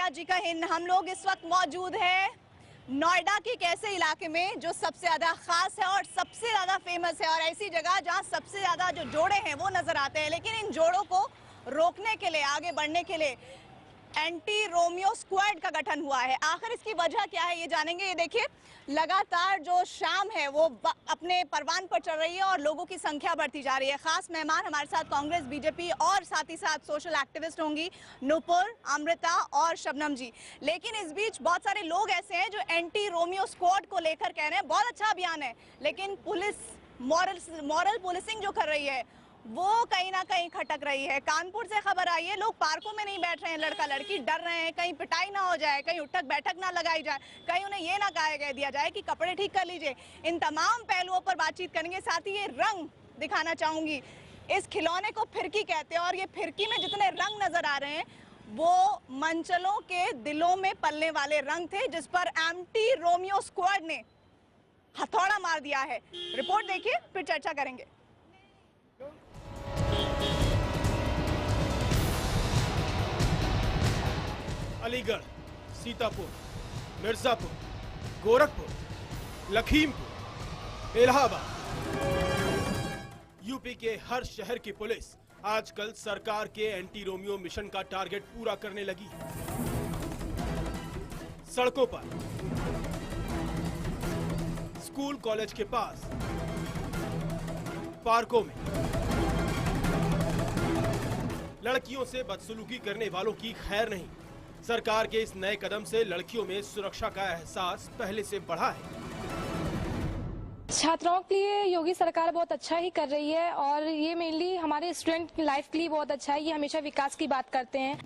धन्यवाद जी का हिंद। हम लोग इस वक्त मौजूद है नोएडा के एक ऐसे इलाके में जो सबसे ज्यादा खास है और सबसे ज्यादा फेमस है, और ऐसी जगह जहां सबसे ज्यादा जो जोड़े हैं वो नजर आते हैं। लेकिन इन जोड़ों को रोकने के लिए, आगे बढ़ने के लिए एंटी रोमियो स्क्वाड का गठन हुआ है। आखिर इसकी वजह क्या है ये जानेंगे। ये देखिए, लगातार जो शाम है वो अपने परवान पर चढ़ रही है और लोगों की संख्या बढ़ती जा रही है। खास मेहमान हमारे साथ कांग्रेस, बीजेपी और साथ ही साथ सोशल एक्टिविस्ट होंगी, नुपुर, अमृता और शबनम जी। लेकिन इस बीच बहुत सारे लोग ऐसे हैं जो एंटी रोमियो स्क्वाड को लेकर कह रहे हैं बहुत अच्छा अभियान है, लेकिन पुलिस मॉरल पुलिसिंग जो कर रही है वो कहीं ना कहीं खटक रही है। कानपुर से खबर आई है, लोग पार्कों में नहीं बैठ रहे हैं, लड़का लड़की डर रहे हैं कहीं पिटाई ना हो जाए, कहीं उठक बैठक ना लगाई जाए, कहीं उन्हें ये ना कह दिया जाए कि कपड़े ठीक कर लीजिए। इन तमाम पहलुओं पर बातचीत करेंगे। साथ ही ये रंग दिखाना चाहूंगी, इस खिलौने को फिरकी कहते हैं और ये फिरकी में जितने रंग नजर आ रहे हैं वो मंचलों के दिलों में पलने वाले रंग थे, जिस पर एंटी रोमियो स्क्वाड ने हथौड़ा मार दिया है। रिपोर्ट देखिए, फिर चर्चा करेंगे। अलीगढ़, सीतापुर, मिर्जापुर, गोरखपुर, लखीमपुर, इलाहाबाद, यूपी के हर शहर की पुलिस आजकल सरकार के एंटी रोमियो मिशन का टारगेट पूरा करने लगी है। सड़कों पर, स्कूल कॉलेज के पास, पार्कों में लड़कियों से बदसलूकी करने वालों की खैर नहीं। सरकार के इस नए कदम से लड़कियों में सुरक्षा का एहसास पहले से बढ़ा है। छात्राओं के लिए योगी सरकार बहुत अच्छा ही कर रही है और ये मेनली हमारे स्टूडेंट की लाइफ के लिए बहुत अच्छा है। ये हमेशा विकास की बात करते हैं।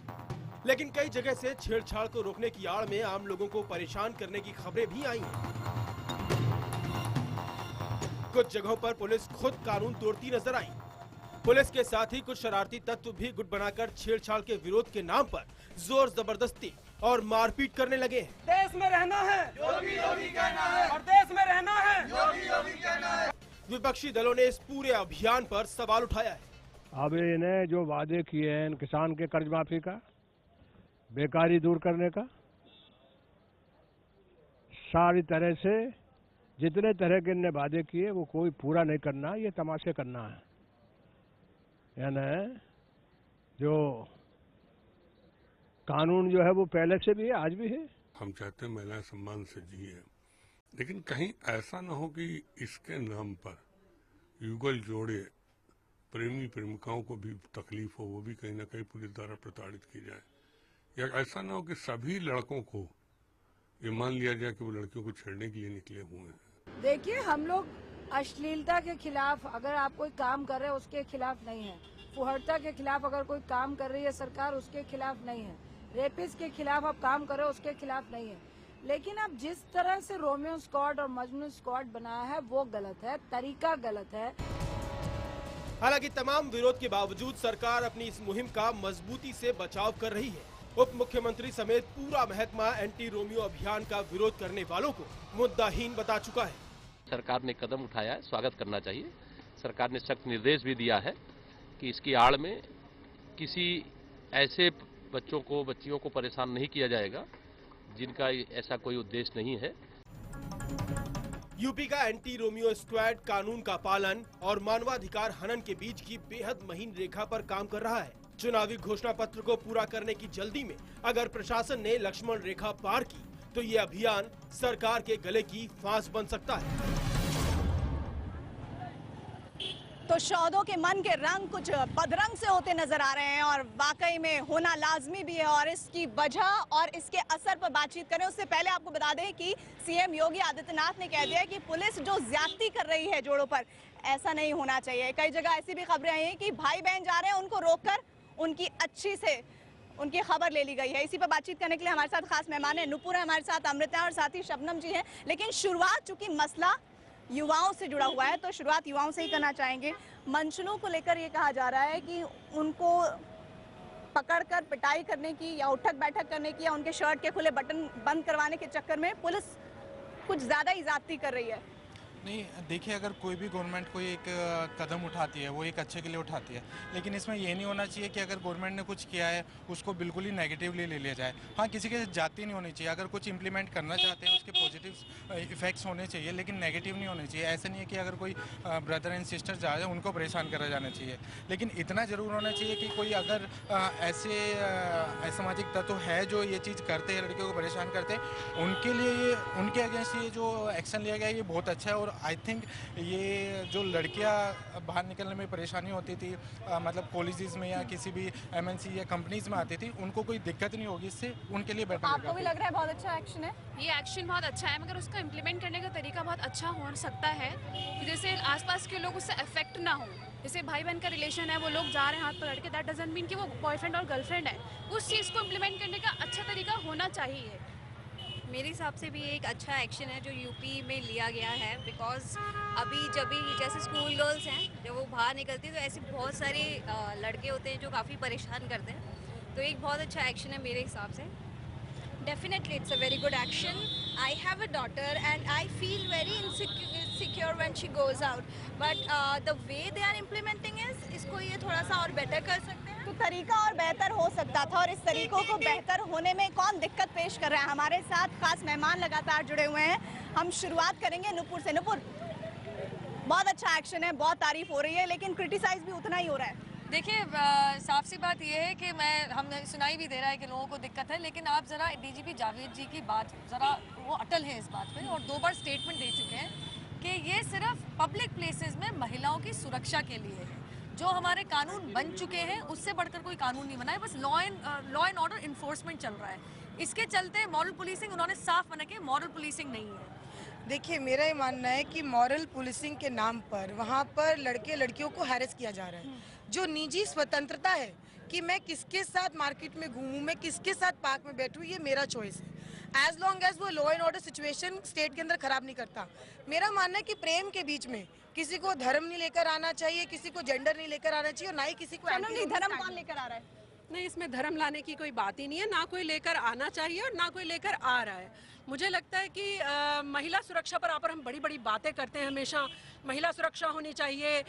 लेकिन कई जगह से छेड़छाड़ को रोकने की आड़ में आम लोगों को परेशान करने की खबरें भी आई हैं। कुछ जगहों पर पुलिस खुद कानून तोड़ती नजर आई। पुलिस के साथ ही कुछ शरारती तत्व भी गुट बनाकर छेड़छाड़ के विरोध के नाम पर जोर जबरदस्ती और मारपीट करने लगे हैं। देश में रहना है, योगी योगी कहना है, और देश में रहना है, योगी योगी कहना है। विपक्षी दलों ने इस पूरे अभियान पर सवाल उठाया है। अब इन्हें जो वादे किए हैं किसान के कर्ज माफी का, बेकारी दूर करने का, सारी तरह से जितने तरह के इन्हें वादे किए वो कोई पूरा नहीं करना, ये तमाशे करना है। यानी जो कानून जो है वो पहले से भी है, आज भी है। हम चाहते हैं महिलाएं सम्मान से जिए, लेकिन कहीं ऐसा न हो कि इसके नाम पर युगल जोड़े प्रेमी प्रेमिकाओं को भी तकलीफ हो, वो भी कहीं ना कहीं पुलिस द्वारा प्रताड़ित की जाए, या ऐसा न हो कि सभी लड़कों को ये मान लिया जाए कि वो लड़कियों को छेड़ने के लिए निकले हुए हैं। देखिए, हम लोग अश्लीलता के खिलाफ अगर आप कोई काम कर रहे हैं उसके खिलाफ नहीं है, फुहड़ता के खिलाफ अगर कोई काम कर रही है सरकार उसके खिलाफ नहीं है, रेपिस्ट के खिलाफ आप काम कर रहे हो उसके खिलाफ नहीं है। लेकिन अब जिस तरह से रोमियो स्क्वाड और मजनू स्क्वाड बनाया है वो गलत है, तरीका गलत है। हालांकि तमाम विरोध के बावजूद सरकार अपनी इस मुहिम का मजबूती से बचाव कर रही है। उप मुख्यमंत्री समेत पूरा महकमा एंटी रोमियो अभियान का विरोध करने वालों को मुद्दाहीन बता चुका है। सरकार ने कदम उठाया है, स्वागत करना चाहिए। सरकार ने सख्त निर्देश भी दिया है कि इसकी आड़ में किसी ऐसे बच्चियों को परेशान नहीं किया जाएगा जिनका ऐसा कोई उद्देश्य नहीं है। यूपी का एंटी रोमियो स्क्वाड कानून का पालन और मानवाधिकार हनन के बीच की बेहद महीन रेखा पर काम कर रहा है। चुनावी घोषणा पत्र को पूरा करने की जल्दी में अगर प्रशासन ने लक्ष्मण रेखा पार की तो ये अभियान सरकार के गले की फांस बन सकता है। तो शौदों के मन के रंग कुछ बदरंग से होते नजर आ रहे हैं और वाकई में होना लाजमी भी है। और इसकी वजह और इसके असर पर बातचीत करें उससे पहले आपको बता दें कि सीएम योगी आदित्यनाथ ने कह दिया कि पुलिस जो ज्यादती कर रही है जोड़ों पर, ऐसा नहीं होना चाहिए। कई जगह ऐसी भी खबरें आई हैं कि भाई बहन जा रहे हैं, उनको रोककर उनकी अच्छी से उनकी खबर ले ली गई है। इसी पर बातचीत करने के लिए हमारे साथ खास मेहमान है, नुपुर है हमारे साथ, अमृता और साथ ही शबनम जी हैं। लेकिन शुरुआत चूंकि मसला युवाओं से जुड़ा हुआ है तो शुरुआत युवाओं से ही करना चाहेंगे। मंचलों को लेकर ये कहा जा रहा है कि उनको पकड़कर पिटाई करने की या उठक बैठक करने की या उनके शर्ट के खुले बटन बंद करवाने के चक्कर में पुलिस कुछ ज्यादा ही ज्यादती कर रही है। नहीं, देखिए, अगर कोई भी गवर्नमेंट कोई एक कदम उठाती है वो एक अच्छे के लिए उठाती है, लेकिन इसमें ये नहीं होना चाहिए कि अगर गवर्नमेंट ने कुछ किया है उसको बिल्कुल ही नेगेटिवली ले लिया जाए। हाँ, किसी के जाति नहीं होनी चाहिए, अगर कुछ इंप्लीमेंट करना चाहते हैं उसके पॉजिटिव इफेक्ट्स होने चाहिए, लेकिन नेगेटिव नहीं होने चाहिए। ऐसा नहीं है कि अगर कोई ब्रदर एंड सिस्टर जा रहे हैं उनको परेशान करा जाना चाहिए, लेकिन इतना ज़रूर होना चाहिए कि कोई अगर ऐसे असामाजिक तत्व है जो ये चीज़ करते हैं, लड़कियों को परेशान करते हैं, उनके लिए उनके अगेंस्ट ये जो एक्शन लिया गया है ये बहुत अच्छा है। और आई थिंक ये जो लड़कियां बाहर निकलने में परेशानी होती थी, मतलब कॉलेजेस में या किसी भी एमएनसी या कंपनीज में आती थी, उनको कोई दिक्कत नहीं होगी, इससे उनके लिए बेटर। आपको भी लग रहा है बहुत अच्छा एक्शन है? ये एक्शन बहुत अच्छा है, मगर उसको इम्प्लीमेंट करने का तरीका बहुत अच्छा हो सकता है कि जैसे आसपास के लोग उससे अफेक्ट ना हो। जैसे भाई बहन का रिलेशन है, वो लोग जा रहे हैं हाथ पकड़ के, दैट डजंट मीन कि वो बॉयफ्रेंड और गर्लफ्रेंड है। उस चीज़ को इम्प्लीमेंट करने का अच्छा तरीका होना चाहिए। मेरे हिसाब से भी एक अच्छा एक्शन है जो यूपी में लिया गया है, बिकॉज अभी जब भी जैसे स्कूल गर्ल्स हैं जब वो बाहर निकलती हैं तो ऐसे बहुत सारे लड़के होते हैं जो काफ़ी परेशान करते हैं, तो एक बहुत अच्छा एक्शन है मेरे हिसाब से। Definitely, it's a very good action. I have a daughter and I feel very insecure when she goes out. But the way they are implementing is, इसको ये थोड़ा सा और बेटर कर सकते हैं। तो तरीका और बेहतर हो सकता था, और इस तरीकों को बेहतर होने में कौन दिक्कत पेश कर रहा है? हमारे साथ खास मेहमान लगातार जुड़े हुए हैं। हम शुरुआत करेंगे नुपुर से। नुपुर, बहुत अच्छा एक्शन है, बहुत तारीफ हो रही है, लेकिन क्रिटिसाइज भी उतना ही हो रहा है। देखिए, साफ सी बात यह है कि हमने सुनाई भी दे रहा है कि लोगों को दिक्कत है, लेकिन आप ज़रा डीजीपी जावेद जी की बात, ज़रा वो अटल है इस बात पे और 2 बार स्टेटमेंट दे चुके हैं कि ये सिर्फ पब्लिक प्लेसेस में महिलाओं की सुरक्षा के लिए है। जो हमारे कानून बन चुके हैं उससे बढ़कर कोई कानून नहीं बना है, बस लॉ एंड ऑर्डर इन्फोर्समेंट चल रहा है। इसके चलते मॉरल पुलिसिंग उन्होंने साफ मना किया, मॉरल पुलिसिंग नहीं है। देखिए, मेरा ये मानना है कि मॉरल पुलिसिंग के नाम पर वहाँ पर लड़के लड़कियों को हैरेस किया जा रहा है। जो निजी स्वतंत्रता है कि मैं किसके साथ मार्केट में घूमूं, मैं किसके साथ पार्क में बैठूं, ये मेरा चॉइस है, एज लॉन्ग एज वो law and order situation state के अंदर खराब नहीं करता। मेरा मानना है कि प्रेम के बीच में किसी को धर्म नहीं लेकर आना चाहिए, किसी को जेंडर नहीं लेकर आना चाहिए, और ना ही किसी को धर्म कौन लेकर आ रहा है? नहीं, इसमें धर्म लाने की कोई बात ही नहीं है, ना कोई लेकर आना चाहिए और ना कोई लेकर आ रहा है। मुझे लगता है कि महिला सुरक्षा पर हम बड़ी बड़ी बातें करते हैं हमेशा, महिला सुरक्षा होनी चाहिए।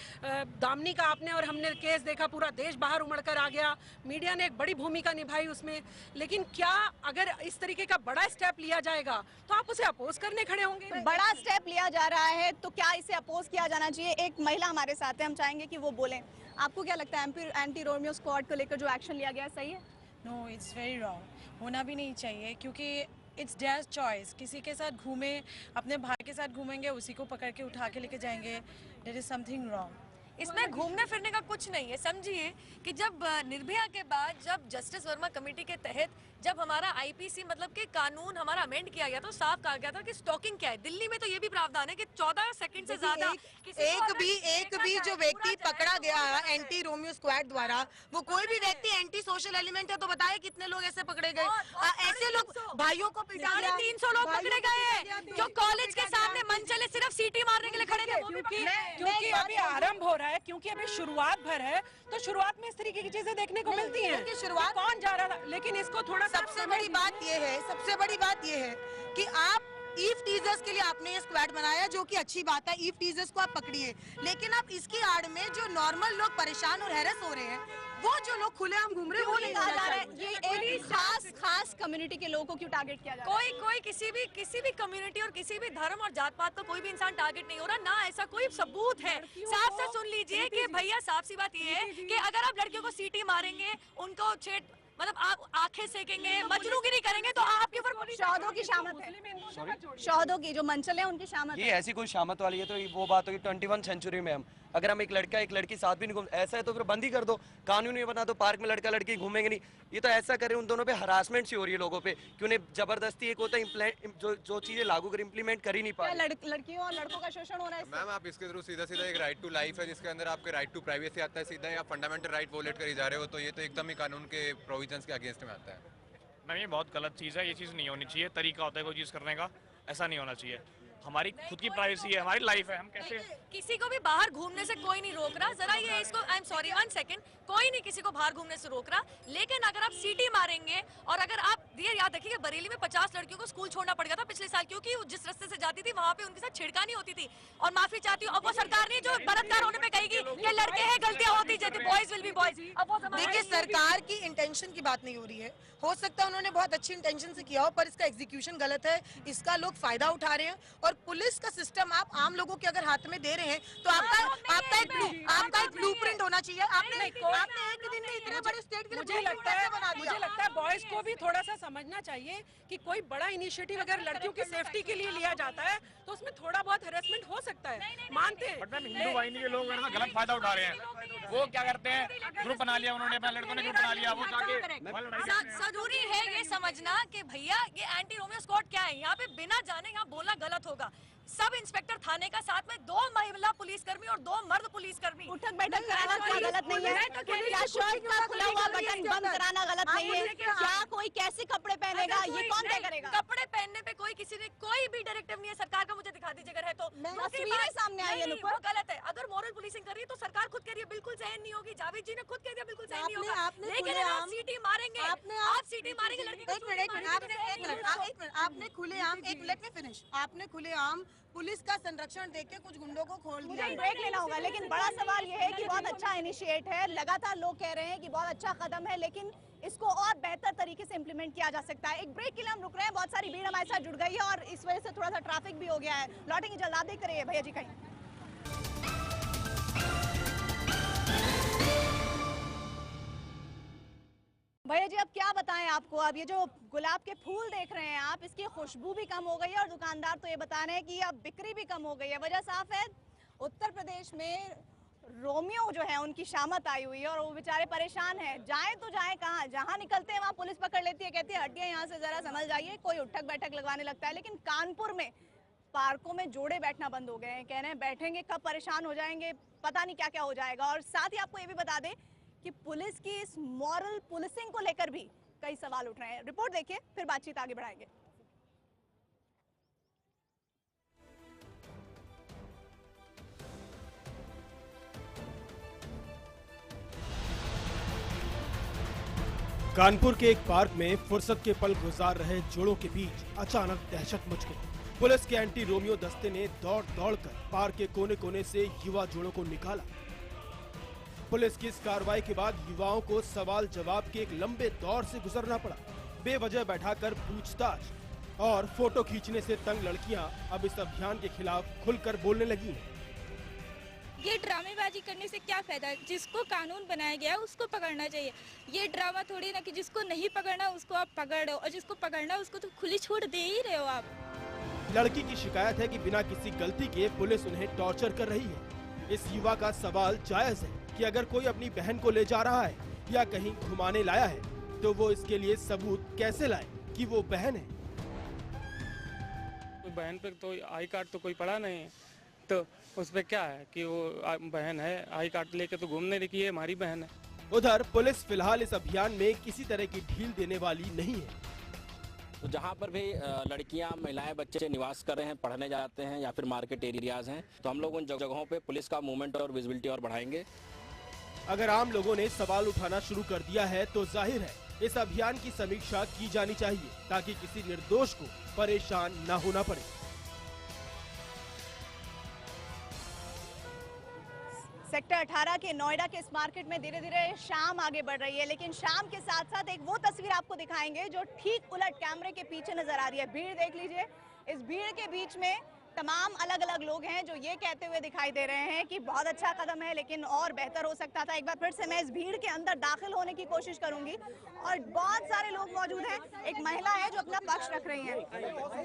दामिनी का आपने और हमने केस देखा, पूरा देश बाहर उमड़ कर आ गया, मीडिया ने एक बड़ी भूमिका निभाई उसमें, लेकिन क्या अगर इस तरीके का बड़ा स्टेप लिया जाएगा तो आप उसे अपोज करने खड़े होंगे? बड़ा स्टेप लिया जा रहा है तो क्या इसे अपोज किया जाना चाहिए? एक महिला हमारे साथ है, हम चाहेंगे कि वो बोलें। आपको क्या लगता है एंटी रोमियो स्क्वाड को लेकर जो एक्शन लिया गया सही है? नो, इट्स वेरी रॉन्ग, होना भी नहीं चाहिए, क्योंकि इट्स देयर चॉइस। किसी के साथ घूमे, अपने भाई के साथ घूमेंगे, उसी को पकड़ के उठा के लेके जाएंगे, देयर इज समथिंग रॉन्ग। इसमें घूमने फिरने का कुछ नहीं है। समझिए कि जब निर्भया के बाद जब जस्टिस वर्मा कमेटी के तहत जब हमारा आईपीसी मतलब कि कानून हमारा अमेंड किया गया तो साफ कहा गया था कि स्टॉकिंग क्या है। दिल्ली में तो ये भी प्रावधान है कि 14 सेकंड से ज्यादा एक भी जो व्यक्ति पकड़ा गया है एंटी रोमियो स्क्वाड द्वारा, वो कोई भी व्यक्ति एंटी सोशल एलिमेंट है तो बताए कितने लोग ऐसे पकड़े गए? ऐसे लोग भाइयों को पिटा दिया, 300 लोग पकड़े गए जो कॉलेज के सामने मन चले सिर्फ सीटी मारने के लिए खड़े थे। क्योंकि अभी आरंभ हो रहा है, क्योंकि अभी शुरुआत भर है, तो शुरुआत में इस तरीके की चीजें देखने को मिलती हैं। शुरुआत कौन जा रहा था, लेकिन इसको थोड़ा सबसे बड़ी बात ये है कि आप ईव टीजर्स के लिए आपने ये स्क्वाड बनाया, जो कि अच्छी बात है, ईव टीजर्स को आप पकड़िए, लेकिन आप इसकी आड़ में जो नॉर्मल लोग परेशान और हैरेस हो रहे हैं, वो जो लोग खुलेआम घूम रहे हैं, वो नहीं कहा जा रहा है। ये एक खास कम्युनिटी के लोगों को क्यों टारगेट किया जा रहा है? कोई किसी भी कम्युनिटी और किसी भी धर्म और जात पात का कोई भी इंसान टारगेट नहीं हो रहा, ना ऐसा कोई सबूत है। साफ से सुन लीजिए कि भैया, साफ सी बात ये है कि अगर आप लड़कियों को सीटी मारेंगे, उनको मतलब आप आंखें सेकेंगे, मजनूगिरी करेंगे, तो आपके ऊपर शौहदों की शामत है। शौहदों की जो मंचल है उनकी शामत ये ऐसी कोई शामत वाली है तो वो बात होगी 21 सेंचुरी में अगर हम एक लड़का एक लड़की साथ भी नहीं घूम, ऐसा है तो फिर बंद ही कर दो, कानून ही बना दो, पार्क में लड़का लड़की घूमेंगे नहीं। ये तो ऐसा करें, उन दोनों पे हरासमेंट सी हो रही है लोगों पे कि उन्हें जबरदस्ती एक होता है जो चीजें लागू कर इम्प्लीमेंट कर ही नहीं पा रहे। लड़कियों और लड़कों का शोषण हो रहा है। मैम, आप इसके थ्रू सीधा एक राइट टू लाइफ है जिसके अंदर आपके राइट टू प्राइवेसी आता है, सीधा या फंडामेंटल राइट वोलेट करी जा रहे हो, तो ये तो एकदम ही कानून के प्रोविजंस के अगेंस्ट में आता है। मैम, ये बहुत गलत चीज़ है, ये चीज़ नहीं होनी चाहिए। तरीका होता है कोई चीज़ करने का, ऐसा नहीं होना चाहिए। हमारी खुद की प्राइवेसी है, हमारी लाइफ है, हम कैसे किसी को भी बाहर घूमने से कोई नहीं रोक रहा। जरा ये इसको, आई एम सॉरी 1 सेकंड, कोई नहीं किसी को बाहर घूमने से रोक रहा, लेकिन अगर आप सीटी मारेंगे और अगर आप ये याद रखिए बरेली में 50 लड़कियों को स्कूल छोड़ना पड़ गया था पिछले साल, क्योंकि जिस रास्ते से जाती थी वहाँ पे उनके साथ छिड़कानी होती थी। और माफी चाहती हूँ, अब वो सरकार नहीं जो बलात्कार होने पे कहेगी कि लड़के हैं, गलतियां होती जाती, बॉयज विल बी बॉयज। देखिए, सरकार की इंटेंशन की बात नहीं हो रही है। हो सकता है उन्होंने बहुत अच्छी इंटेंशन से किया हो, पर इसका एग्जीक्यूशन गलत है, इसका लोग फायदा उठा रहे हैं। और पुलिस का सिस्टम आप आम लोगों के अगर हाथ में दे रहे हैं तो आपका एक ब्लूप्रिंट होना चाहिए। आपने एक दिन में इतने बड़े स्टेट के लिए मुझे लगता है बॉयज को भी थोड़ा सा समझना चाहिए कि कोई बड़ा इनिशिएटिव अगर लड़कियों की सेफ्टी के लिए लिया जाता है तो उसमें थोड़ा बहुत हैरेसमेंट हो सकता है, मानते हैं। बट मैम, हिंदू वाहिनी के लोग गलत फायदा उठा रहे हैं। वो क्या करते हैं, ग्रुप बना लिया उन्होंने, अपने लड़कों ने ग्रुप बना लिया, वो जाके जरूरी है ये समझना कि भैया ये एंटी रोमियो स्क्वाड क्या है। यहाँ पे बिना जाने यहाँ बोलना गलत होगा। सब इंस्पेक्टर थाने का, साथ में 2 महिला पुलिसकर्मी और 2 मर्द पुलिसकर्मी। उठक बैठक कराना क्या गलत नहीं है? क्या शर्ट का खुला हुआ बटन बंद कराना गलत नहीं है? क्या कोई कैसे कपड़े पहनेगा, ये कौन तय करेगा? कपड़े पहनने पे किसी ने कोई भी डायरेक्टिव नहीं है सरकार का, मुझे दिखा दीजिए अगर है तो। तस्वीरें सामने आई है, वो गलत है। अगर मॉरल पुलिसिंग कर रही है तो सरकार खुद कह रही है बिल्कुल सहन नहीं होगी। जावेद जी ने खुद कह दिया बिल्कुल सहन नहीं होगा। लेकिन आप सीटी मारेंगे, आप सीटी मारेंगे लड़की को। आपने खुलेआम, लेट मी फिनिश, आपने खुलेआम पुलिस का संरक्षण देके कुछ गुंडों को खोल दिया। मुझे ब्रेक लेना होगा, लेकिन बड़ा सवाल ये है कि बहुत अच्छा इनिशिएट है, लगातार लोग कह रहे हैं कि बहुत अच्छा कदम है, लेकिन इसको और बेहतर तरीके से इम्प्लीमेंट किया जा सकता है। एक ब्रेक के लिए हम रुक रहे हैं, बहुत सारी भीड़ हमारे साथ जुड़ गई है और इस वजह से थोड़ा सा ट्रैफिक भी हो गया है। लौटेंगे जल्द, आप देखते रहिए भैया जी कहीं। भैया जी, अब क्या बताएं आपको, अब ये जो गुलाब के फूल देख रहे हैं आप, इसकी खुशबू भी कम हो गई है और दुकानदार तो ये बता रहे हैं कि अब बिक्री भी कम हो गई है। वजह साफ है, उत्तर प्रदेश में रोमियो जो है उनकी शामत आई हुई है और वो बेचारे परेशान हैं। जाएं तो जाएं कहाँ, जहाँ निकलते हैं वहाँ पुलिस पकड़ लेती है, कहती है हटिए यहाँ से, जरा संभल जाइए। कोई उठक बैठक लगवाने लगता है। लेकिन कानपुर में पार्कों में जोड़े बैठना बंद हो गए हैं, कह रहे हैं बैठेंगे कब परेशान हो जाएंगे, पता नहीं क्या क्या हो जाएगा। और साथ ही आपको ये भी बता दें कि पुलिस की इस मॉरल पुलिसिंग को लेकर भी कई सवाल उठ रहे हैं। रिपोर्ट देखिए, फिर बातचीत आगे बढ़ाएंगे। कानपुर के एक पार्क में फुर्सत के पल गुजार रहे जोड़ों के बीच अचानक दहशत मच गई। पुलिस के एंटी रोमियो दस्ते ने दौड़ दौड़कर पार्क के कोने कोने से युवा जोड़ों को निकाला। पुलिस की इस कार्रवाई के बाद युवाओं को सवाल जवाब के एक लंबे दौर से गुजरना पड़ा। बेवजह बैठाकर पूछताछ और फोटो खींचने से तंग लड़कियां अब इस अभियान के खिलाफ खुलकर बोलने लगी। ये ड्रामेबाजी करने से क्या फायदा है? जिसको कानून बनाया गया है उसको पकड़ना चाहिए। ये ड्रामा थोड़ी ना कि जिसको नहीं पकड़ना उसको आप पकड़ रहे हो और जिसको पकड़ना उसको तो खुली छूट दे ही रहे हो आप। लड़की की शिकायत है कि बिना किसी गलती के पुलिस उन्हें टॉर्चर कर रही है। इस युवा का सवाल जायज है कि अगर कोई अपनी बहन को ले जा रहा है या कहीं घुमाने लाया है तो वो इसके लिए सबूत कैसे लाए कि वो बहन है। बहन पे तो आई कार्ड तो कोई पड़ा नहीं है, तो उस पे क्या है कि वो बहन है, आई कार्ड लेके तो घूमने रही है, हमारी बहन है। उधर पुलिस फिलहाल इस अभियान में किसी तरह की ढील देने वाली नहीं है। तो जहाँ पर भी लड़कियाँ, महिलाएं, बच्चे निवास कर रहे हैं, पढ़ने जाते हैं या फिर मार्केट एरियाज हैं, तो हम लोग उन जगहों पे पुलिस का मूवमेंट और विजिबिलिटी और बढ़ाएंगे। अगर आम लोगों ने सवाल उठाना शुरू कर दिया है तो जाहिर है इस अभियान की समीक्षा की जानी चाहिए ताकि किसी निर्दोष को परेशान न होना पड़े। सेक्टर 18 के नोएडा के इस मार्केट में धीरे धीरे शाम आगे बढ़ रही है, लेकिन शाम के साथ साथ एक वो तस्वीर आपको दिखाएंगे जो ठीक उलट कैमरे के पीछे नजर आ रही है। भीड़ देख लीजिए, इस भीड़ के बीच में तमाम अलग अलग लोग हैं जो ये कहते हुए दिखाई दे रहे हैं कि बहुत अच्छा कदम है लेकिन और बेहतर हो सकता था। एक बार फिर से मैं इस भीड़ के अंदर दाखिल होने की कोशिश करूंगी और बहुत सारे लोग मौजूद हैं। एक महिला है जो अपना पक्ष रख रही है।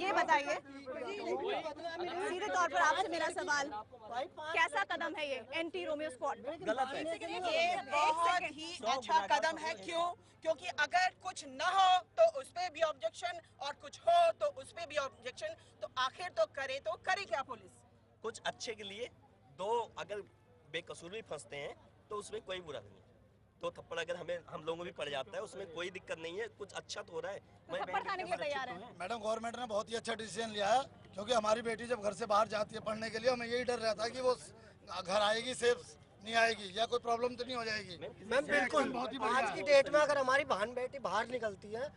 ये बताइए सीधे तौर पर आपसे मेरा सवाल, कैसा कदम है ये एंटी रोमियो स्क्वाड? गलत है, ये बहुत ही अच्छा कदम है। क्यों? क्योंकि अगर कुछ न हो तो उस पे भी ऑब्जेक्शन और कुछ हो तो उस पे भी ऑब्जेक्शन, तो आखिर तो करे क्या पुलिस? कुछ अच्छे के लिए दो अगर बेकसूर भी फंसते हैं तो उसमें कोई बुरा नहीं है। तो थप्पड़ अगर हम लोगों को भी पड़ जाता है उसमें कोई दिक्कत नहीं है। कुछ अच्छा तो हो रहा है, थप्पड़ खाने के लिए तैयार है। मैडम, गवर्नमेंट ने बहुत ही अच्छा डिसीजन लिया है क्योंकि हमारी बेटी जब घर से बाहर जाती है पढ़ने के लिए, हमें यही डर रहता है कि वो घर आएगी सेफ नहीं आएगी या कोई प्रॉब्लम तो नहीं हो जाएगी। मैम बिल्कुल, आज की डेट में अगर हमारी बहन बेटी बाहर निकलती है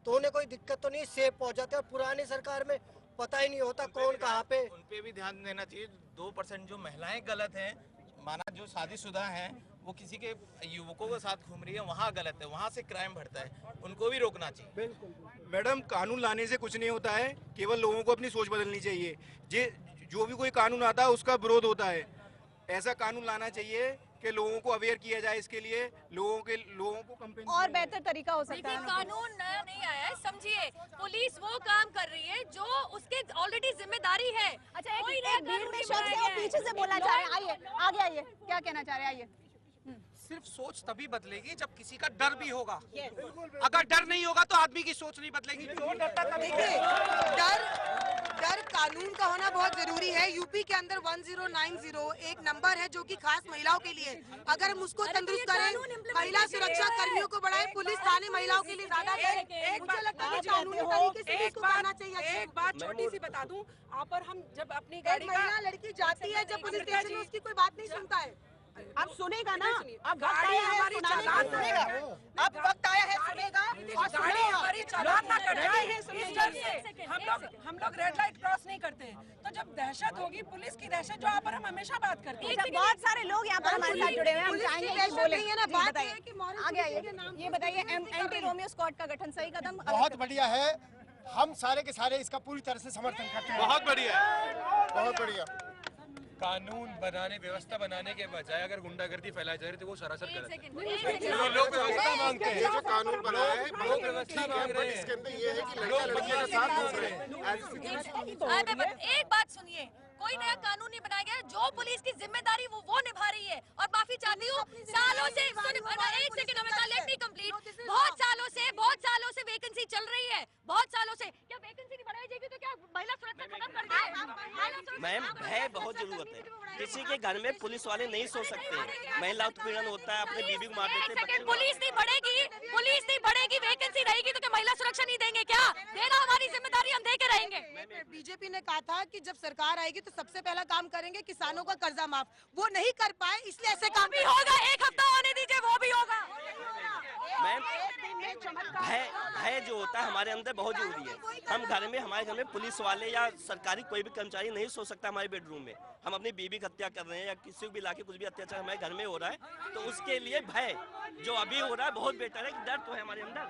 तो उन्हें कोई दिक्कत तो नहीं, सेफ पहुंच जाते हैं। और पुरानी सरकार में पता ही नहीं होता कौन कहाँ पे। उन पे भी ध्यान देना चाहिए। 2% जो महिलाएं गलत हैं, माना जो शादीशुदा हैं वो किसी के युवकों के साथ घूम रही है, वहाँ गलत है, वहाँ से क्राइम बढ़ता है, उनको भी रोकना चाहिए। बिल्कुल मैडम, कानून लाने से कुछ नहीं होता है, केवल लोगों को अपनी सोच बदलनी चाहिए। जो भी कोई कानून आता है उसका विरोध होता है। ऐसा कानून लाना चाहिए कि लोगों को अवेयर किया जाए, इसके लिए लोगों को कंपेन और बेहतर तरीका हो सकता है। कानून नया नहीं आया है, समझिए पुलिस वो काम कर रही है जो उसके ऑलरेडी जिम्मेदारी है। अच्छा, एक भीड़ में शख्स है, वो पीछे से बोलना चाह रहे हैं, आइए आगे आइए, क्या कहना चाह रहे हैं, आइए। सिर्फ सोच तभी बदलेगी जब किसी का डर भी होगा। अगर डर नहीं होगा तो आदमी की सोच नहीं बदलेगी। देखिए, डर कानून का होना बहुत जरूरी है। यूपी के अंदर 1090 एक नंबर है जो कि खास महिलाओं के लिए। अगर हम उसको तंदुरुस्त करें, महिला सुरक्षा कर्मियों को बढ़ाएं, पुलिस थाने महिलाओं के लिए ज्यादा करें, मुझे लगता है कि कानूनी तरीके से इसको करना चाहिए। एक बात छोटी सी बता दूं, आप और हम जब अपनी गाड़ी महिला लड़की जाती है जब पुलिस स्टेशन में, उसकी कोई बात नहीं सुनता है। अब सुनेगा ना, अब वक्त गाड़ी आया है हमारी सुनाने का, चालान सुनेगा। अब वक्त आया है सुनेगा और गाड़ी हमारी चालान ना कर जाए है, इस डर से हम लोग रेड लाइट क्रॉस नहीं करते। तो जब दहशत होगी, पुलिस की दहशत जो आप पर हम हमेशा बात करते हैं। बहुत सारे लोग यहाँ पर हमारे साथ जुड़े हुए हैं, हम चाहेंगे कि बोले। नहीं है ना, जी, बात बताइए, है कि मॉरल आगे आइए, ये बताइए एंटी रोमियो स्क्वाड का गठन सही कदम? बहुत बढ़िया है, हम सारे के सारे इसका पूरी तरह से समर्थन करते हैं। बहुत बढ़िया, बहुत बढ़िया। कानून बनाने, व्यवस्था बनाने के बजाय अगर गुंडागर्दी फैलाई जा रही है तो वो सरासर गलत है। लोग व्यवस्था मांगते हैं। ये जो कानून बना है लोग व्यवस्था मांग रहे हैं, इसके अंदर ये है कि लड़का लड़कियों के साथ घूम रहे हैं। एक बात सुनिए, कोई नया कानून नहीं बनाया गया। जो पुलिस की जिम्मेदारी वो निभा रही है। और माफी चाहती हूँ, सालों से एक सेकंड हमें लेट मी कंप्लीट। बहुत सालों से वैकेंसी चल रही है, बहुत सालों से। क्या वैकेंसी नहीं बढ़ाई जाएगी तो क्या महिला सुरक्षा खत्म कर देंगे? मैम, भय बहुत जरूरत है। किसी के घर में पुलिस वाले नहीं सो सकते, महिला उत्पीड़न होता है, अपने बीवी को मार देते हैं। पुलिस नहीं बढ़ेगी, वैकेंसी रहेगी तो क्या महिला सुरक्षा नहीं देंगे? क्या देना हमारी जिम्मेदारी, हम दे के रहेंगे। बीजेपी ने कहा था कि जब सरकार आएगी तो सबसे पहला काम करेंगे किसानों का कर्जा माफ। वो नहीं कर पाए, इसलिए ऐसे काम भी होगा। एक हफ्ता होने दीजिए, वो भी होगा। मैम, भय जो होता है हमारे अंदर बहुत जरूरी है। हमारे घर में पुलिस वाले या सरकारी कोई भी कर्मचारी नहीं सो सकता हमारे बेडरूम में। हम अपनी बीवी की हत्या कर रहे हैं या किसी को भी लाके कुछ भी अत्याचार हमारे घर में हो रहा है, तो उसके लिए भय जो अभी हो रहा है बहुत बेटर है। डर तो है हमारे अंदर,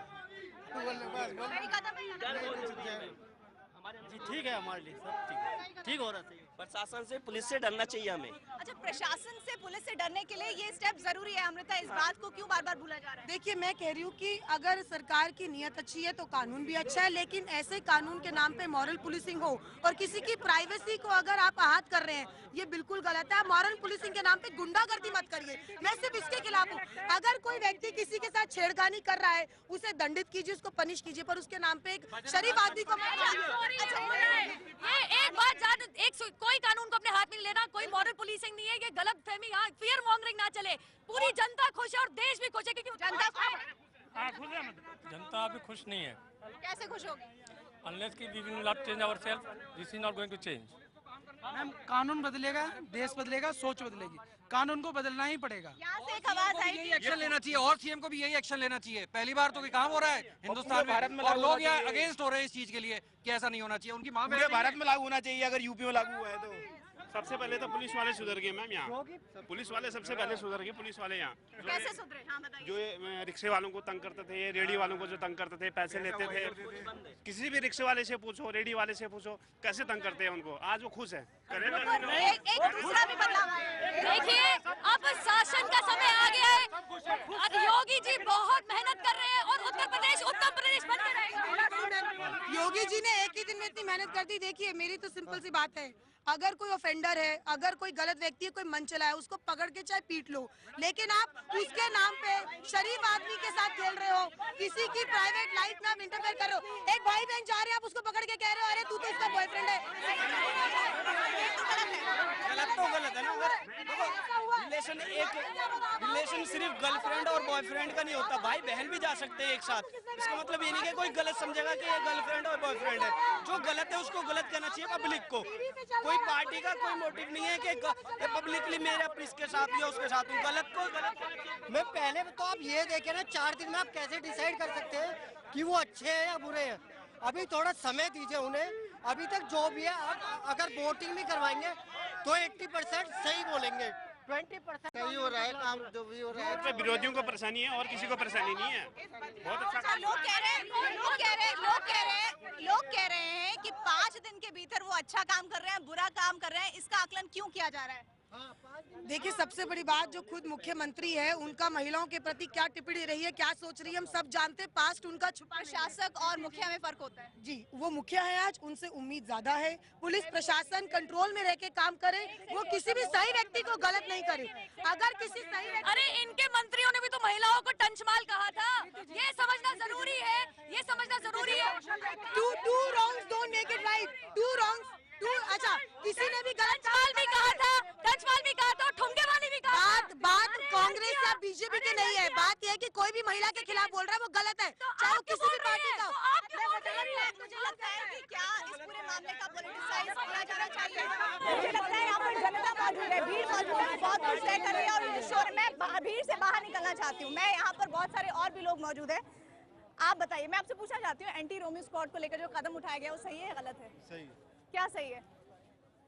जी ठीक है, हमारे लिए सब ठीक हो रहा है। प्रशासन से, पुलिस से डरना चाहिए हमें। अच्छा, प्रशासन से, पुलिस से डरने के लिए ये स्टेप जरूरी है। अमृता, इस बात को क्यों बार बार भूला जा रहा है? देखिए, मैं कह रही हूँ कि अगर सरकार की नीयत अच्छी है तो कानून भी अच्छा है, लेकिन ऐसे कानून के नाम पे मॉरल पुलिसिंग हो और किसी की प्राइवेसी को अगर आप आहत कर रहे हैं, ये बिल्कुल गलत है। मॉरल पुलिसिंग के नाम पे गुंडागर्दी मत करिए, मैं सिर्फ इसके खिलाफ हूँ। अगर कोई व्यक्ति किसी के साथ छेड़खानी कर रहा है, उसे दंडित कीजिए, उसको पनिश कीजिए, पर उसके नाम पे एक शरीफ आदमी को कोई कानून को अपने हाथ में लेना, कोई मॉरल पुलिसिंग नहीं है। ये गलत फहमी, यहाँ फियर मॉन्गरिंग ना चले। पूरी जनता खुश है और देश भी खुश है, क्योंकि जनता अभी खुश नहीं है। कैसे खुश होगी? Unless कि we will not change ourselves, this is not going to change. Ma'am, कानून बदलेगा, देश बदलेगा, सोच बदलेगी। कानून को बदलना ही पड़ेगा। यहाँ से एक आवाज आई यही एक्शन लेना चाहिए और सीएम को भी यही एक्शन लेना चाहिए। पहली बार तो काम हो रहा है हिंदुस्तान में और लोग यहाँ अगेंस्ट हो रहे हैं इस चीज के लिए कि ऐसा नहीं होना चाहिए। उनकी मांग पूरे भारत में लागू होना चाहिए। अगर यूपी में लागू हुआ है तो सबसे पहले तो पुलिस वाले सुधर गए मैम। यहाँ पुलिस वाले सबसे पहले सुधर गए। पुलिस वाले यहाँ कैसे सुधरे? हाँ, बताइए। जो रिक्शे वालों को तंग करते थे, रेडी वालों को जो तंग करते थे, पैसे लेते थे, किसी भी रिक्शे वाले से पूछो, रेडी वाले से पूछो, कैसे तंग करते हैं उनको। आज वो खुश है। एक दूसरा भी बदलाव है। देखिए, अब शासन का समय आ गया है। योगी जी बहुत मेहनत कर रहे हैं और उत्तर प्रदेश बन के रहेगा। योगी जी ने एक ही दिन में इतनी मेहनत कर दी। देखिए, मेरी तो सिंपल सी बात है, अगर कोई ऑफेंडर है, अगर कोई गलत व्यक्ति है, कोई मन चला है, उसको पकड़ के चाहे पीट लो, लेकिन आप उसके नाम पे शरीफ आदमी के साथ खेल रहे हो, किसी की प्राइवेट लाइफ में आप इंटरफेयर कर रहे हो। एक भाई बहन जा रहे हैं, आप उसको पकड़ के कह रहे हो अरे तू तो इसका बॉयफ्रेंड है। गलत तो गलत है ना। रिलेशन सिर्फ गर्लफ्रेंड और बॉयफ्रेंड का नहीं होता, भाई बहन भी जा सकते हैं एक साथ। इसका मतलब ये नहीं कि कोई गलत समझेगा कि ये गर्लफ्रेंड और बॉयफ्रेंड है। जो गलत है उसको गलत कहना चाहिए पब्लिक को। कोई पार्टी का कोई मोटिव नहीं है कि पब्लिकली मेरे अपने इसके साथ या उसके साथ हूँ। गलत को गलत। मैं पहले तो आप ये देखे ना, 4 दिन में आप कैसे डिसाइड कर सकते हैं कि वो अच्छे हैं या बुरे हैं। अभी थोड़ा समय दीजिए उन्हें। अभी तक जो भी है, अगर वोटिंग भी करवाएंगे तो 80% सही बोलेंगे, 20% सही हो रहा है काम जो भी हो रहा है। विरोधियों को परेशानी है और किसी को परेशानी नहीं है। बहुत अच्छा लोग कह रहे हैं कि 5 दिन के भीतर वो अच्छा काम कर रहे हैं, बुरा काम कर रहे हैं, इसका आकलन क्यों किया जा रहा है? देखिए, सबसे बड़ी बात जो खुद मुख्यमंत्री है, उनका महिलाओं के प्रति क्या टिप्पणी रही है, क्या सोच रही है, हम सब जानते हैं। पास्ट उनका छुपा, शासक और मुखिया में फर्क होता है जी। वो मुखिया है आज, उनसे उम्मीद ज्यादा है। पुलिस प्रशासन कंट्रोल में रह के काम करे, वो किसी भी सही व्यक्ति को गलत नहीं करे। अगर किसी सही अरे इनके मंत्रियों ने भी तो महिलाओं को टंचमाल कहा था, ये समझना जरूरी है, ये समझना जरूरी है। Two wrongs don't make it right. Two wrongs अच्छा, किसी ने भी गलत टंचमाल भी कहा था, टंचमाल भी कहा था और ठुमके वाली भी कहा था। बात कांग्रेस या बीजेपी की नहीं है, बात यह है कि कोई भी महिला के खिलाफ बोल रहा है वो गलत है, चाहे वो किसी भी पार्टी का हो। मुझे लगता है कि क्या इस पूरे मामले का पॉलिटिसाइज किया जाना चाहिए। मुझे लगता है यहाँ पर जनता मौजूद है, भीड़ मौजूद है, बहुत कुछ तय कर रही है और इस शोर में भीड़ से बाहर निकलना चाहती हूँ मैं। यहाँ पर बहुत सारे और भी लोग मौजूद है। आप बताइए, मैं आपसे पूछना चाहती हूँ, एंटी रोमियो स्क्वाड को लेकर जो कदम उठाया गया वो सही है या गलत है? सही। क्या सही है?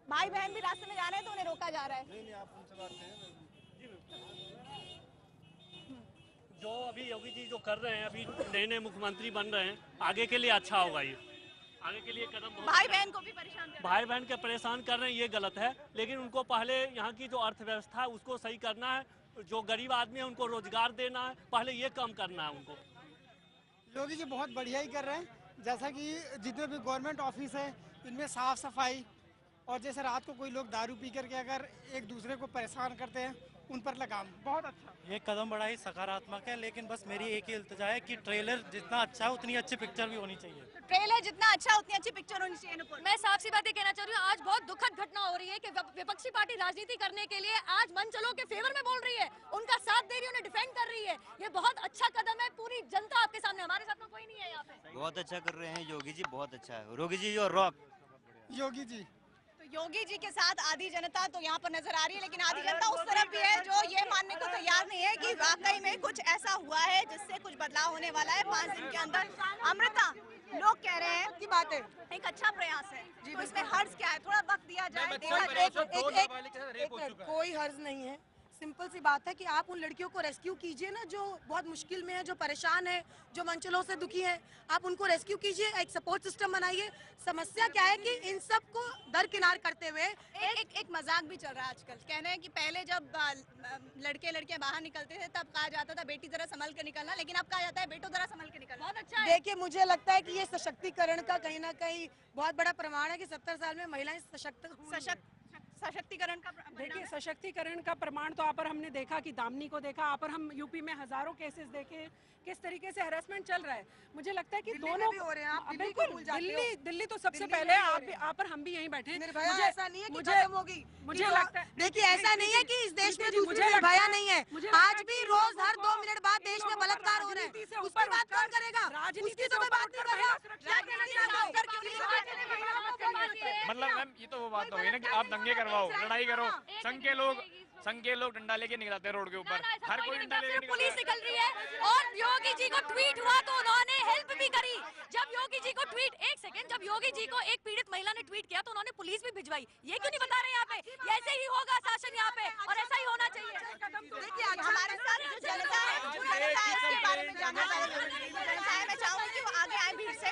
भाई बहन भी रास्ते में जा रहे हैं तो उन्हें रोका जा रहा है। नहीं, आप उनसे बात करें। जो अभी योगी जी जो कर रहे हैं, अभी नए नए मुख्यमंत्री बन रहे हैं, आगे के लिए अच्छा होगा। ये आगे के लिए कदम, भाई बहन को भी परेशान कर, भाई बहन के परेशान कर रहे हैं, ये गलत है। लेकिन उनको पहले यहाँ की जो अर्थव्यवस्था है उसको सही करना है, जो गरीब आदमी है उनको रोजगार देना है, पहले ये काम करना है उनको। योगी जी बहुत बढ़िया ही कर रहे हैं। जैसा कि जितने भी गवर्नमेंट ऑफिस है इनमें साफ सफाई, और जैसे रात को कोई लोग दारू पी करके अगर एक दूसरे को परेशान करते हैं, उन पर लगाम, बहुत अच्छा। ये कदम बड़ा ही सकारात्मक है, लेकिन बस मेरी एक ही इल्तिजा है कि ट्रेलर जितना अच्छा है उतनी अच्छी पिक्चर भी होनी चाहिए। तो ट्रेलर जितना अच्छा उतनी अच्छी पिक्चर होनी चाहिए। मैं साफ सी बातें कहना चाह रही हूँ, आज बहुत दुखद घटना हो रही है कि विपक्षी पार्टी राजनीति करने के लिए आज मंचलों के फेवर में बोल रही है, उनका साथ दे रही है, उन्हें डिफेंड कर रही है। ये बहुत अच्छा कदम है, पूरी जनता आपके सामने, हमारे साथ में कोई नहीं है यहाँ पे। बहुत अच्छा कर रहे हैं योगी जी, बहुत अच्छा है योगी जी और रॉक योगी जी। योगी जी के साथ आधी जनता तो यहाँ पर नजर आ रही है, लेकिन आधी जनता उस तरफ भी है जो ये मानने को तैयार नहीं है कि वाकई में कुछ ऐसा हुआ है जिससे कुछ बदलाव होने वाला है 5 दिन के अंदर। अमृता, लोग कह रहे हैं की बात है, एक अच्छा प्रयास है, तो इसमें हर्ज क्या है? थोड़ा वक्त दिया जाए। कोई हर्ज नहीं है, सिंपल सी बात है कि आप उन लड़कियों को रेस्क्यू कीजिए ना, जो बहुत मुश्किल में है, जो परेशान है, जो मंचलों से दुखी है, आप उनको रेस्क्यू कीजिए, एक सपोर्ट सिस्टम बनाइए। समस्या क्या है कि इन सब को दरकिनार करते हुए एक मजाक भी चल रहा है आजकल। कह रहे हैं कि पहले जब लड़के लड़कियां बाहर निकलते थे तब कहा जाता था बेटी जरा संभल के निकलना, लेकिन अब कहा जाता है बेटो जरा संभल के निकलना। बहुत अच्छा है। देखिए, मुझे लगता है कि ये सशक्तिकरण का कहीं ना कहीं बहुत बड़ा प्रमाण है कि 70 साल में महिलाएं सशक्तिकरण का, देखिए सशक्तिकरण का प्रमाण तो आप पर हमने देखा कि दामनी को देखा, आप पर हम यूपी में हजारों केसेस देखे किस तरीके से हैरेसमेंट चल रहा है। मुझे लगता है कि दोनों भी हो रहे हैं, आप बिल्कुल दिल्ली तो सबसे पहले आप पर हम भी यहीं बैठे हैं। निर्भया ऐसा नहीं है कि खत्म होगी, मुझे लगता है, देखिए ऐसा नहीं है कि इस देश में दूसरी निर्भया नहीं है। आज भी रोज हर 2 मिनट बाद देश में बलात्कार हो रहे हैं, उस पर बात कौन करेगा? उसकी तो मैं बात नहीं कर रहा। मतलब मैम ये तो वो बात हो गई ना कि आप दंगे करवाओ, लड़ाई करो, संघ के लोग डंडा लेके निकलते हैं रोड के ऊपर, हर कोई डंडा लेके पुलिस निकल रही है। और योगी जी को ट्वीट हुआ तो उन्होंने हेल्प भी करी। जब योगी जी को ट्वीट, एक सेकंड, जब योगी जी को एक पीड़ित महिला ने ट्वीट किया तो उन्होंने पुलिस भी भिजवाई। ये क्यों नहीं बता रहे यहाँ पे? ऐसे ही होगा शासन यहाँ पे और ऐसा ही होना चाहिए। देखिए हमारे साथ जो जनता है इसके बारे में जानना चाहूँगी, मैं चाहूँगी कि वो आगे आए भीड़ से।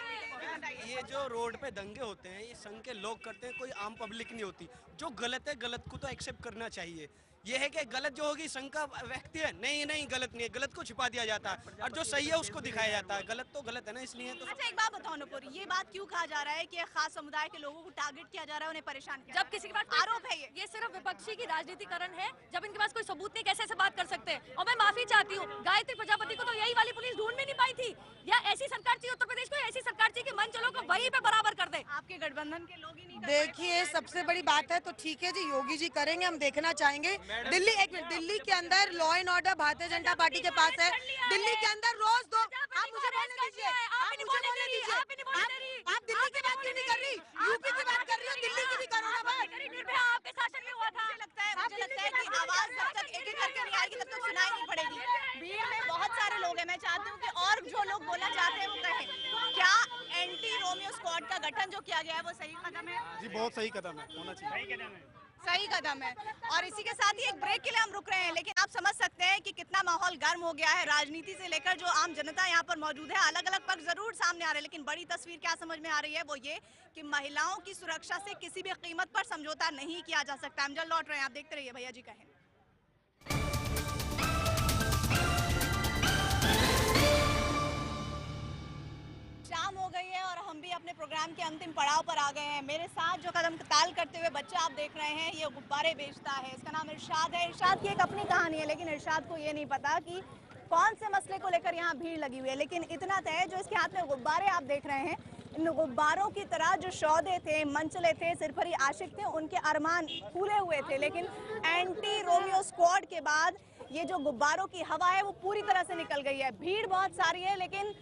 ये जो रोड पे दंगे होते हैं ये संघ के लोग करते हैं, कोई आम पब्लिक नहीं होती। जो गलत है गलत को तो एक्सेप्ट करना चाहिए। ये है कि गलत जो होगी संघ का व्यक्ति है, नहीं गलत नहीं है, गलत को छिपा दिया जाता है और जो सही है उसको दिखाया जाता है। गलत तो गलत है ना, इसलिए तो। अच्छा एक बात बताओ नुपुर, ये बात क्यों कहा जा रहा है कि खास समुदाय के लोगों को टारगेट किया जा रहा है, उन्हें परेशान किया? जब किसी के पास आरोप है ये सिर्फ विपक्षी की राजनीतिकरण है। जब इनके पास कोई सबूत नहीं, कैसे ऐसे बात कर सकते हैं? और मैं माफी चाहती हूँ, गायत्री प्रजापति को तो यही वाली पुलिस ढूंढ भी नहीं पाई थी। या ऐसी सरकार चाहिए उत्तर प्रदेश को, ऐसी सरकार चाहिए कि मंचलों को वहीं पे बराबर कर दे। आपके गठबंधन के लोग ही नहीं। देखिए सबसे बड़ी बात है तो ठीक है जी, योगी जी करेंगे, हम देखना चाहेंगे। दिल्ली के अंदर law and order Bharatiya Janata party के पास है। दिल्ली के अंदर रोज दो, आप मुझे बोलने दीजिए, आप दिल्ली की बात क्यों नहीं कर रही? यूपी की बात कर रही हो, दिल्ली की भी करो ना बात। निर्भया आपके शासन में हुआ था। मुझे लगता है कि आवाज जब तक एक एक करके नहीं आएगी तब तक सुनाई नहीं पड़ेगी। भीड़ में बहुत सारे लोग हैं, मैं चाहती हूँ कि और जो लोग लोग बोलना चाहते हैं वो कहें। क्या एंटी रोमियो स्क्वाड का गठन जो किया गया है वो सही कदम है? जी बहुत सही कदम है, होना चाहिए। सही कदम है। और इसी के साथ ही एक ब्रेक के लिए हम रुक रहे हैं, लेकिन आप समझ सकते हैं कि कितना माहौल गर्म हो गया है। राजनीति से लेकर जो आम जनता यहाँ पर मौजूद है, अलग अलग पक्ष जरूर सामने आ रहे हैं, लेकिन बड़ी तस्वीर क्या समझ में आ रही है वो ये कि महिलाओं की सुरक्षा से किसी भी कीमत पर समझौता नहीं किया जा सकता। हम जल्द लौट रहे हैं, आप देखते रहिए। भैया जी कहें। शाम हो गई है और हम भी अपने प्रोग्राम के अंतिम पड़ाव पर आ गए हैं। मेरे साथ जो कदम ताल करते हुए बच्चा आप देख रहे हैं, ये गुब्बारे बेचता है। इसका नाम इरशाद है। इरशाद की एक अपनी कहानी है, लेकिन इरशाद को ये नहीं पता कि कौन से मसले को लेकर यहाँ भीड़ लगी हुई है। लेकिन इतना तय है, जो इसके हाथ में गुब्बारे आप देख रहे हैं, इन गुब्बारों की तरह जो सौदे थे, मंचले थे, सिरफरी आशिक थे, उनके अरमान फूले हुए थे। लेकिन एंटी रोमियो स्क्वाड के बाद ये जो गुब्बारों की हवा है वो पूरी तरह से निकल गई है। भीड़ बहुत सारी है, लेकिन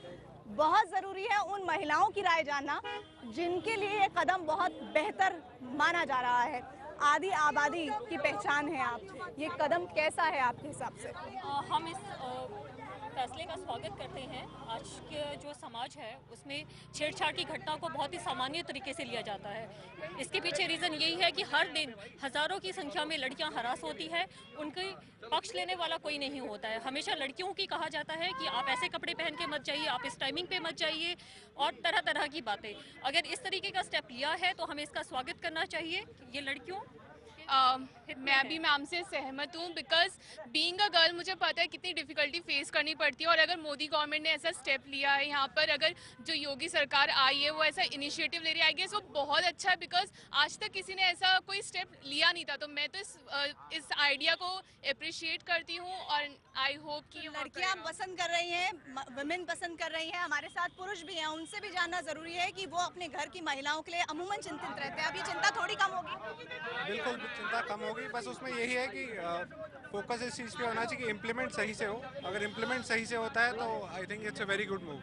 बहुत ज़रूरी है उन महिलाओं की राय जानना जिनके लिए ये कदम बहुत बेहतर माना जा रहा है। आधी आबादी की पहचान है आप, ये कदम कैसा है आपके हिसाब से? हम इस फैसले का स्वागत करते हैं। आज के जो समाज है उसमें छेड़छाड़ की घटना को बहुत ही सामान्य तरीके से लिया जाता है। इसके पीछे रीज़न यही है कि हर दिन हज़ारों की संख्या में लड़कियां हरास होती है, उनके पक्ष लेने वाला कोई नहीं होता है। हमेशा लड़कियों की कहा जाता है कि आप ऐसे कपड़े पहन के मत जाइए, आप इस टाइमिंग पे मत जाइए, और तरह तरह की बातें। अगर इस तरीके का स्टेप लिया है तो हमें इसका स्वागत करना चाहिए। ये लड़कियों मैं भी मैम से सहमत हूँ, बिकॉज बीइंग अ गर्ल मुझे पता है कितनी डिफ़िकल्टी फेस करनी पड़ती है। और अगर मोदी गवर्नमेंट ने ऐसा स्टेप लिया है यहाँ पर, अगर जो योगी सरकार आई है वो ऐसा इनिशिएटिव ले रही है, आई गेस वो बहुत अच्छा है, बिकॉज आज तक किसी ने ऐसा कोई स्टेप लिया नहीं था। तो मैं तो इस आइडिया को अप्रिशिएट करती हूँ और आई होप कि लड़कियाँ पसंद कर रही हैं, वुमेन पसंद कर रही हैं। हमारे साथ पुरुष भी हैं, उनसे भी जानना ज़रूरी है कि वो अपने घर की महिलाओं के लिए अमूमन चिंतित रहते हैं। अब ये चिंता थोड़ी कम होगी? बिल्कुल चिंता कम होगी, बस उसमें यही है कि फोकस इस चीज़ पे होना चाहिए कि इम्प्लीमेंट सही से हो। अगर इम्प्लीमेंट सही से होता है तो I think it's a very good move.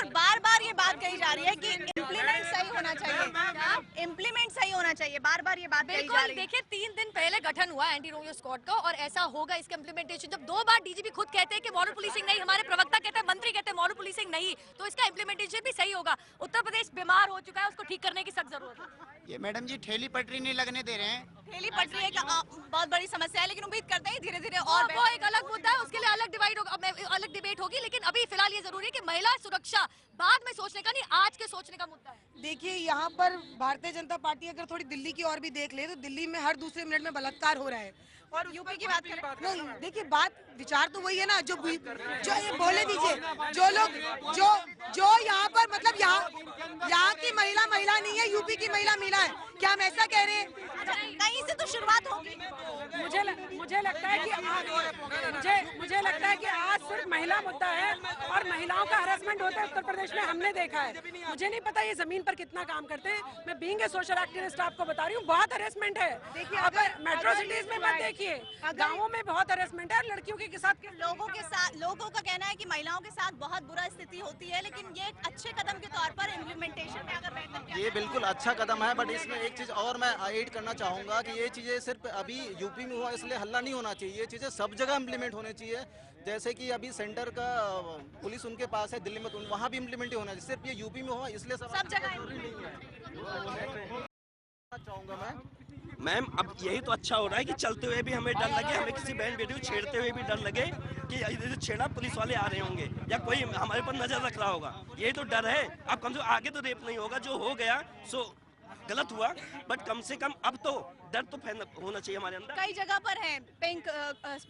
बार बार ये बात कही जा रही है कि इम्प्लीमेंट सही होना चाहिए, इम्प्लीमेंट सही होना चाहिए, बार बार ये बात कही जा रही है। देखिए 3 दिन पहले गठन हुआ एंटी रोमियो स्क्वाड का, और ऐसा होगा इसका इम्प्लीमेंटेशन। जब 2 बार डीजीपी खुद कहते हैं कि मॉरल पुलिसिंग नहीं, हमारे प्रवक्ता कहते हैं, मंत्री कहते हैं मॉरल पुलिसिंग नहीं, तो इसका इम्प्लीमेंटेशन भी सही होगा। उत्तर प्रदेश बीमार हो चुका है, उसको ठीक करने की सख्त जरूरत है। ये मैडम जी ठेली पटरी नहीं लगने दे रहे हैं। ठेली पटरी एक बहुत बड़ी समस्या है, लेकिन उम्मीद करते हैं धीरे धीरे और वो एक अलग मुद्दा है, उसके लिए अलग डिवाइड होगा, अलग डिबेट होगी। लेकिन अभी फिलहाल ये जरूरी है कि महिला सुरक्षा बाद में सोचने का नहीं, आज के सोचने का मुद्दा है। देखिए यहाँ पर भारतीय जनता पार्टी अगर थोड़ी दिल्ली की और भी देख ले तो दिल्ली में हर दूसरे मिनट में बलात्कार हो रहा है। और यूपी की बात करें, नहीं देखिए बात विचार तो वही है ना, जो ये बोले दीजिए, जो लोग जो यहाँ पर मतलब यहाँ की महिला नहीं है, यूपी की महिला है। क्या हम ऐसा कह रहे हैं? कहीं से तो शुरुआत होगी। मुझे लगता है कि आज सिर्फ महिला मुद्दा है और महिलाओं का हरासमेंट होता है उत्तर प्रदेश में, हमने देखा है। मुझे नहीं पता ये जमीन पर कितना काम करते हैं। मैं बीइंग ए सोशल एक्टिविस्ट आपको बता रही हूँ, बहुत हरेसमेंट है। अगर मेट्रो सिटीज में मत देखिए, गाँवों में बहुत हरेसमेंट है। लड़कियों के साथ लोगों का कहना है कि महिलाओं के साथ बहुत बुरा स्थिति होती है, लेकिन ये एक अच्छे कदम के तौर पर इम्प्लीमेंटेशन में अगर बेहतर, ये बिल्कुल अच्छा कदम है। बट इसमें एक चीज़ और मैं ऐड करना चाहूँगा कि ये चीज़ें सिर्फ अभी यूपी में हुआ इसलिए हल्ला नहीं होना चाहिए, ये चीज़ें सब जगह इम्प्लीमेंट होनी चाहिए। जैसे कि अभी सेंटर का पुलिस उनके पास है दिल्ली में, तो वहाँ भी इम्प्लीमेंट होना चाहिए। सिर्फ ये यूपी में हुआ इसलिए सब जगह चाहूँगा मैम। अब यही तो अच्छा हो रहा है कि चलते हुए भी हमें डर लगे, हमें किसी बहन बेटी को छेड़ते हुए भी डर लगे कि इधर छेड़ा पुलिस वाले आ रहे होंगे या कोई हमारे पर नजर रख रहा होगा। यही तो डर है। अब कम से कम आगे तो रेप नहीं होगा, जो हो गया सो गलत हुआ, बट कम से कम अब तो डर तो होना चाहिए हमारे अंदर। कई जगह पर है, पिंक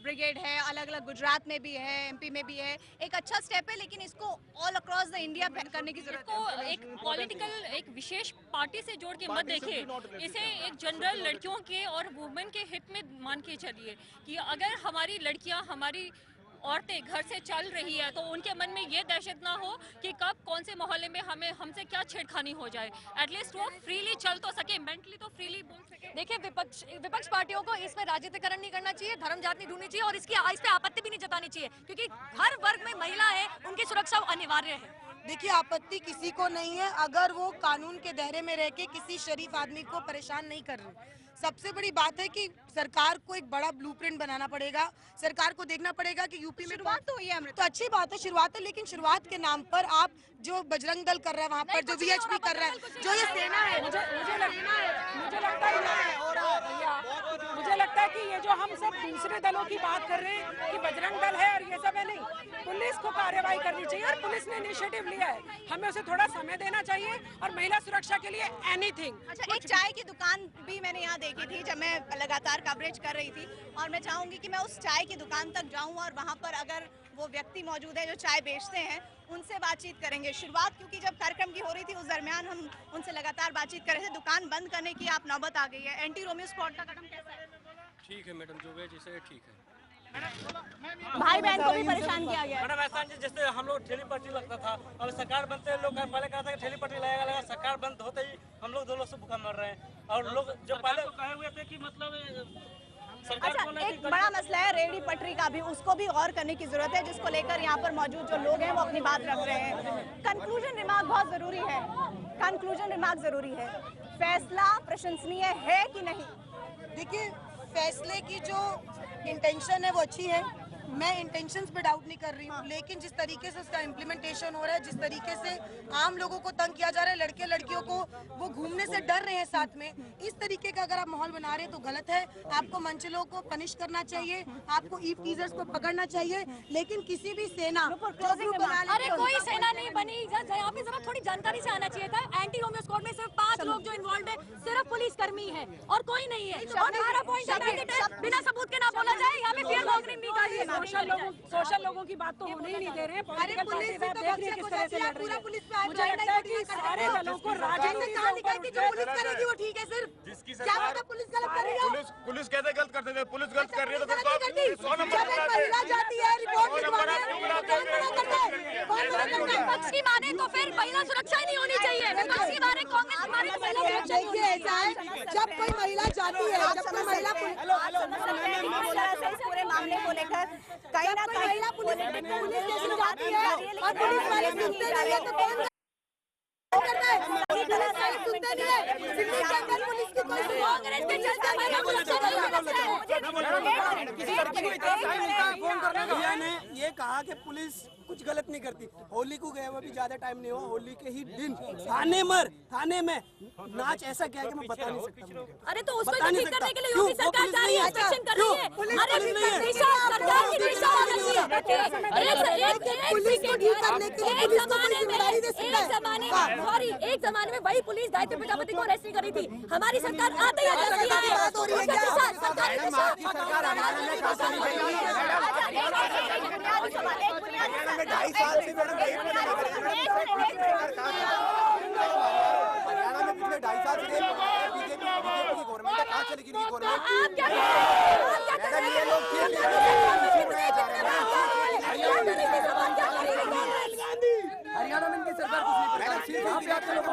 ब्रिगेड है, अलग अलग गुजरात में भी है, एमपी में भी है। एक अच्छा स्टेप है, लेकिन इसको ऑल अक्रॉस द इंडिया करने की जरूरत है। एक पॉलिटिकल एक विशेष पार्टी से जोड़ के मत देखिए, इसे एक जनरल लड़कियों के और वुमेन के हित में मान के चलिए कि अगर हमारी लड़कियां, हमारी औरतें घर से चल रही है तो उनके मन में ये दहशत ना हो कि कब कौन से मोहल्ले में हमसे क्या छेड़खानी हो जाए। एटलीस्ट वो फ्रीली चल तो सके, मेंटली तो फ्रीली बोल सके। देखिए विपक्ष पार्टियों को इसमें राजनीतिकरण नहीं करना चाहिए, धर्म जात नहीं ढूंढनी चाहिए और इस पे आपत्ति भी नहीं जतानी चाहिए, क्योंकि हर वर्ग में महिला है, उनकी सुरक्षा अनिवार्य है। देखिए आपत्ति किसी को नहीं है अगर वो कानून के दायरे में रह के किसी शरीफ आदमी को परेशान नहीं कर रहे। सबसे बड़ी बात है कि सरकार को एक बड़ा ब्लूप्रिंट बनाना पड़ेगा। सरकार को देखना पड़ेगा कि यूपी में शुरुआत तो हुई है अमृता। तो अच्छी बात है, शुरुआत है, लेकिन शुरुआत के नाम पर आप जो बजरंग दल कर रहा है वहाँ पर, जो वीएचपी कर रहा है, जो ये सेना है, मुझे लगता है कि ये जो हम सब दूसरे दलों की बात कर रहे हैं कि बजरंग दल है और ये सब है, नहीं, पुलिस को कार्रवाई करनी चाहिए और पुलिस ने इनिशिएटिव लिया है, हमें उसे थोड़ा समय देना चाहिए और महिला सुरक्षा के लिए एनीथिंग। अच्छा, एक चाय की दुकान भी मैंने यहाँ देखी थी जब मैं लगातार कवरेज कर रही थी, और मैं चाहूंगी कि मैं उस चाय की दुकान तक जाऊं और वहाँ पर अगर वो व्यक्ति मौजूद है जो चाय बेचते हैं उनसे बातचीत करेंगे। शुरुआत क्योंकि जब कार्यक्रम की हो रही थी उस दरमियान हम उनसे लगातार बातचीत कर रहे थे। दुकान बंद करने की आप नौबत आ गई है, एंटी रोमियो स्क्वाड का कदम कैसा है? ठीक है मैडम, जो है जिसे ठीक है। भाई बहन को भी परेशान किया गया। मैडम ऐसा नहीं, जैसे हम लोग ठेली पट्टी लगता था, अब सरकार बनते लोग पहले कहता था कि ठेली पट्टी लगेगा, सरकार बंद होते ही हम लोग 2 लोग से भूखा मर रहे हैं। और लोग जो पहले कहे हुए थे कि मतलब अच्छा, एक बड़ा मसला है रेहड़ी पटरी का भी, उसको भी गौर करने की जरूरत है, जिसको लेकर यहाँ पर मौजूद जो लोग हैं वो अपनी बात रख रहे हैं। कंक्लूजन रिमार्क बहुत जरूरी है, कंक्लूजन रिमार्क जरूरी है। फैसला प्रशंसनीय है कि नहीं? देखिए, फैसले की जो इंटेंशन है वो अच्छी है, मैं इंटेंशंस पे डाउट नहीं कर रही हूँ, लेकिन जिस तरीके से उसका इम्प्लीमेंटेशन हो रहा है, जिस तरीके से आम लोगों को तंग किया जा रहा है, लड़के लड़कियों को वो घूमने से डर रहे हैं साथ में, इस तरीके का अगर आप माहौल बना रहे हैं तो गलत है। आपको मंचलों को पनिश करना चाहिए, आपको ईव टीजर्स को पकड़ना चाहिए, लेकिन किसी भी सेना अरे कोई सेना नहीं बनी, यहाँ पे जरा थोड़ी जानकारी से आना चाहिए था। एंटी रोमियो स्क्वाड में सिर्फ 5 लोग जो इन्वॉल्व है, सिर्फ पुलिसकर्मी है और कोई नहीं है। और 12 पॉइंट बिना सबूत के ना बोला जाए, यहाँ पे फियर मॉकरिंग भी कर रही है। सोशल लोगों की बात तो होने ही नहीं दे रहे हैं। पॉलिटिकल पार्टी आप देख रही है किस तरह से लड़ रही है। मुझे लगता है कि सारे दलों को राजनीति से ऊपर जो पुलिस करेगी वो ठीक है, सिर्फ क्या पता पुलिस गलत करेगी। पुलिस कहते गलत करते थे, पुलिस गलत कर रही है तो फिर जब एक महिला जाती है रिपोर्ट लिखवाने, विपक्ष की माने तो फिर महिला सुरक्षा ही नहीं होनी चाहिए। विपक्ष की माने, कांग्रेस की माने तो महिला सुरक्षा नहीं होनी चाहिए। ऐसा है, जब कोई महिला जाती है, जब कोई महिला पूरे मामले को लेकर कहीं ना कहीं पुलिस स्टेशन जाती है और पुलिस वाले सुनते नहीं है तो कौन करता है? सुनते नहीं है, दिल्ली के अंदर पुलिस की कोई कांग्रेस के चलते महिला सुरक्षा नहीं भैया ने ये कहा कि पुलिस कुछ गलत नहीं करती। होली को गए हुए भी ज्यादा टाइम नहीं हुआ, होली के ही दिन थाने में नाच ऐसा क्या है कि मैं बता नहीं सकता। अरे तो उसको ठीक करने के लिए योगी सरकार जा रही है, इंस्पेक्शन कर रही है। अरे दिशा सरकार की दिशा बदलती है। एक जमाने में वही पुलिस गायत्री प्रजापति को अरेस्ट नहीं करी थी, हमारी सरकार आते ही अरेस्ट किया है। 2.5 साल से मैडम हरियाणा में पिछले 2.5 साल से बीजेपी की गवर्नमेंट है, कहाँ चलेगी गवर्नमेंट? मैडम ये लोग हरियाणा में इनकी सरकार कुछ नहीं, मैडम सिर्फ यहाँ पे आपके लोगों को